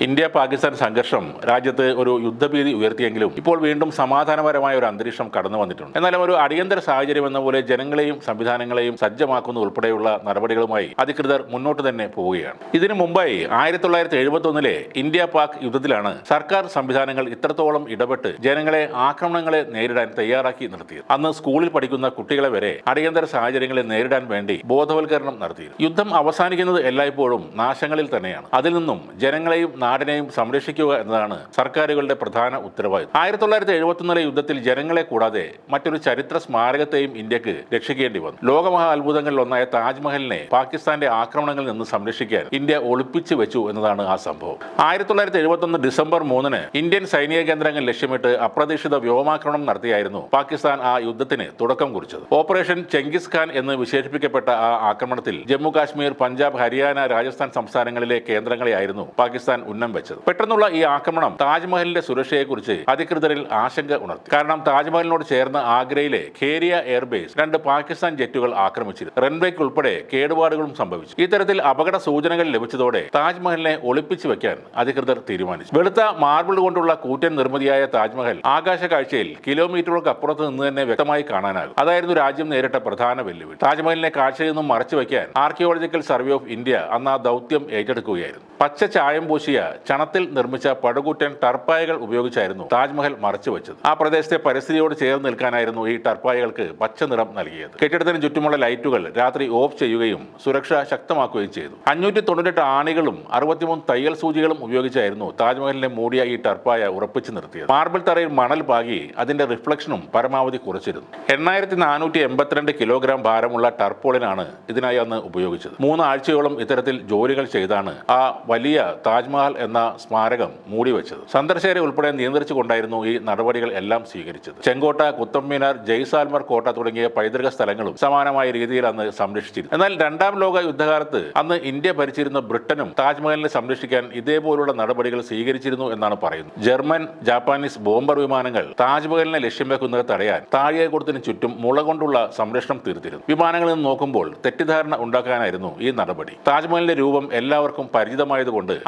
India Pakistan സംഘർഷം രാജ്യത്ത് ഒരു യുദ്ധഭീതി ഉയർത്തിയെങ്കിലും ഇപ്പോൾ വീണ്ടും സമാധാനപരമായ ഒരു അന്തരീക്ഷം കടന്നു വന്നിട്ടുണ്ട്. എന്നാലും ഒരു അടിയന്തര സാഹചര്യം എന്ന പോലെ ജനങ്ങളെയും സംവിധാനങ്ങളെയും സജ്ജമാക്കുന്ന ഉൾപ്പെടെയുള്ള നടപടികളുമായി അധികൃതർ മുന്നോട്ട് തന്നെ പോവുകയാണ്. ഇതിനു മുമ്പായി 1971 ഇന്ത്യ പാക് യുദ്ധത്തിലാണ് സർക്കാർ സംവിധാനങ്ങൾ ഇത്രത്തോളം ഇടപെട്ട് ജനങ്ങളെ ആക്രമണങ്ങളെ നേരിടാൻ തയ്യാറാക്കി നിർത്തിയത്. അന്ന് സ്കൂളിൽ പഠിക്കുന്ന കുട്ടികളെ വരെ അടിയന്തര സാഹചര്യങ്ങളെ നേരിടാൻ വേണ്ടി ബോധവൽക്കരണം നടത്തിയത്. യുദ്ധം അവസാനിക്കുന്നത് എല്ലായ്പ്പോഴും നാശങ്ങളിൽ തന്നെയാണ്. അതിൽ നിന്നും ജനങ്ങളെയും നാടിനെയും സംരക്ഷിക്കുക എന്നതാണ് സർക്കാരുകളുടെ പ്രധാന ഉത്തരവാദിത്വം. 1971 യുദ്ധത്തിൽ ജനങ്ങളെ കൂടാതെ മറ്റൊരു ചരിത്ര സ്മാരകത്തെയും ഇന്ത്യക്ക് രക്ഷിക്കേണ്ടി വന്നു. ലോകമഹാ അത്ഭുതങ്ങളിൽ ഒന്നായ താജ്മഹലിനെ പാകിസ്ഥാന്റെ ആക്രമണങ്ങളിൽ നിന്ന് സംരക്ഷിക്കാൻ ഇന്ത്യ ഒളിപ്പിച്ചു വെച്ചു എന്നതാണ് ആ സംഭവം. 1971 ഡിസംബർ 3 ഇന്ത്യൻ സൈനിക കേന്ദ്രങ്ങൾ ലക്ഷ്യമിട്ട് അപ്രതീക്ഷിത വ്യോമാക്രമണം നടത്തിയായിരുന്നു പാകിസ്ഥാൻ ആ യുദ്ധത്തിന് തുടക്കം കുറിച്ചത്. ഓപ്പറേഷൻ ചെങ്കിസ് ഖാൻ എന്ന് വിശേഷിപ്പിക്കപ്പെട്ട ആ ആക്രമണത്തിൽ ജമ്മു കാശ്മീർ, പഞ്ചാബ്, ഹരിയാന, രാജസ്ഥാൻ സംസ്ഥാനങ്ങളിലെ കേന്ദ്രങ്ങളെയായിരുന്നു പാകിസ്ഥാൻ ഉന്നം വെച്ചത്. പെട്ടെന്നുള്ള ഈ ആക്രമണം താജ്മഹലിന്റെ സുരക്ഷയെക്കുറിച്ച് അധികൃതരിൽ ആശങ്ക ഉണർത്തി. കാരണം താജ്മഹലിനോട് ചേർന്ന ആഗ്രയിലെ ഖേരിയ എയർബേസ് 2 പാകിസ്ഥാൻ ജെറ്റുകൾ ആക്രമിച്ചിരുന്നു. റൺവേക്ക് ഉൾപ്പെടെ കേടുപാടുകളും സംഭവിച്ചു. ഇത്തരത്തിൽ അപകട സൂചനകൾ ലഭിച്ചതോടെ താജ്മഹലിനെ ഒളിപ്പിച്ചു വെക്കാൻ അധികൃതർ തീരുമാനിച്ചു. വെളുത്ത മാർബിൾ കൊണ്ടുള്ള കൂറ്റൻ നിർമ്മിതിയായ താജ്മഹൽ ആകാശ കാഴ്ചയിൽ കിലോമീറ്ററുകൾക്ക് അപ്പുറത്ത് നിന്ന് തന്നെ വ്യക്തമായി കാണാനാകും. അതായിരുന്നു രാജ്യം നേരിട്ട പ്രധാന വെല്ലുവിളി. താജ്മഹലിനെ കാഴ്ചയിൽ നിന്നും മറച്ചു വയ്ക്കാൻ ആർക്കിയോളജിക്കൽ സർവേ ഓഫ് ഇന്ത്യ അന്ന് ആ ദൗത്യം ഏറ്റെടുക്കുകയായിരുന്നു. പച്ച ചായം പൂശിയ ചണത്തിൽ നിർമ്മിച്ച പടുകൂറ്റൻ ടർപ്പായകൾ ഉപയോഗിച്ചായിരുന്നു താജ്മഹൽ മറച്ചു വെച്ചത്. ആ പ്രദേശത്തെ പരിസ്ഥിതിയോട് ചേർന്ന് നിൽക്കാനായിരുന്നു ഈ ടർപ്പായകൾക്ക് പച്ച നിറം നൽകിയത്. കെട്ടിടത്തിന് ചുറ്റുമുള്ള ലൈറ്റുകൾ രാത്രി ഓഫ് ചെയ്യുകയും സുരക്ഷ ശക്തമാക്കുകയും ചെയ്തു. 598 ആണികളും 63 തയ്യൽ സൂചികളും ഉപയോഗിച്ചായിരുന്നു താജ്മഹലിനെ മൂടിയ ഈ ടർപ്പായ ഉറപ്പിച്ചു നിർത്തിയത്. മാർബിൾ തറയിൽ മണൽ പാകി അതിന്റെ റിഫ്ലക്ഷനും പരമാവധി കുറച്ചിരുന്നു. 8482 കിലോഗ്രാം ഭാരമുള്ള ടർപ്പോളിനാണ് ഇതിനായി അന്ന് ഉപയോഗിച്ചത്. 3 ആഴ്ചയോളം ഇത്തരത്തിൽ ജോലികൾ ചെയ്താണ് ആ വലിയ താജ്മഹൽ എന്ന സ്മാരകം മൂടിവെച്ചത്. സന്ദർശകരെ ഉൾപ്പെടെ നിയന്ത്രിച്ചുകൊണ്ടായിരുന്നു ഈ നടപടികൾ എല്ലാം സ്വീകരിച്ചത്. ചെങ്കോട്ട, കുത്തബ് മിനാർ, ജയ്സാൽമർ കോട്ട തുടങ്ങിയ പൈതൃക സ്ഥലങ്ങളും സമാനമായ രീതിയിൽ അന്ന് സംരക്ഷിച്ചിരുന്നു. എന്നാൽ രണ്ടാം ലോക യുദ്ധകാലത്ത് അന്ന് ഇന്ത്യ ഭരിച്ചിരുന്ന ബ്രിട്ടനും താജ്മഹലിനെ സംരക്ഷിക്കാൻ ഇതേപോലുള്ള നടപടികൾ സ്വീകരിച്ചിരുന്നു എന്നാണ് പറയുന്നത്. ജർമ്മൻ, ജാപ്പാനീസ് ബോംബർ വിമാനങ്ങൾ താജ്മഹലിനെ ലക്ഷ്യം വെക്കുന്നത് തടയാൻ താഴികക്കുടത്തിന് ചുറ്റും മുള കൊണ്ടുള്ള സംരക്ഷണം തീർത്തിരുന്നു. വിമാനങ്ങളിൽ നിന്ന് നോക്കുമ്പോൾ തെറ്റിദ്ധാരണ ഉണ്ടാക്കാനായിരുന്നു ഈ നടപടി. താജ്മഹലിന്റെ രൂപം എല്ലാവർക്കും പരിചിതമായതുകൊണ്ട്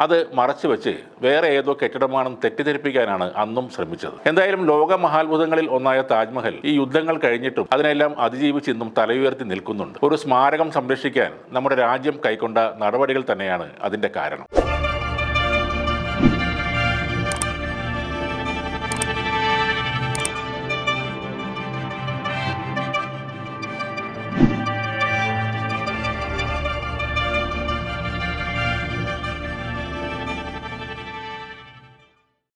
അത് മറച്ചുവെച്ച് വേറെ ഏതോ കെട്ടിടമാണെന്ന് തെറ്റിദ്ധരിപ്പിക്കാനാണ് അന്നും ശ്രമിച്ചത്. എന്തായാലും ലോക മഹാത്ഭുതങ്ങളിൽ ഒന്നായ താജ്മഹൽ ഈ യുദ്ധങ്ങൾ കഴിഞ്ഞിട്ടും അതിനെല്ലാം അതിജീവിച്ച് ഇന്നും തലയുയർത്തി നിൽക്കുന്നുണ്ട്. ഒരു സ്മാരകം സംരക്ഷിക്കാൻ നമ്മുടെ രാജ്യം കൈക്കൊണ്ട നടപടികൾ തന്നെയാണ് അതിന്റെ കാരണം.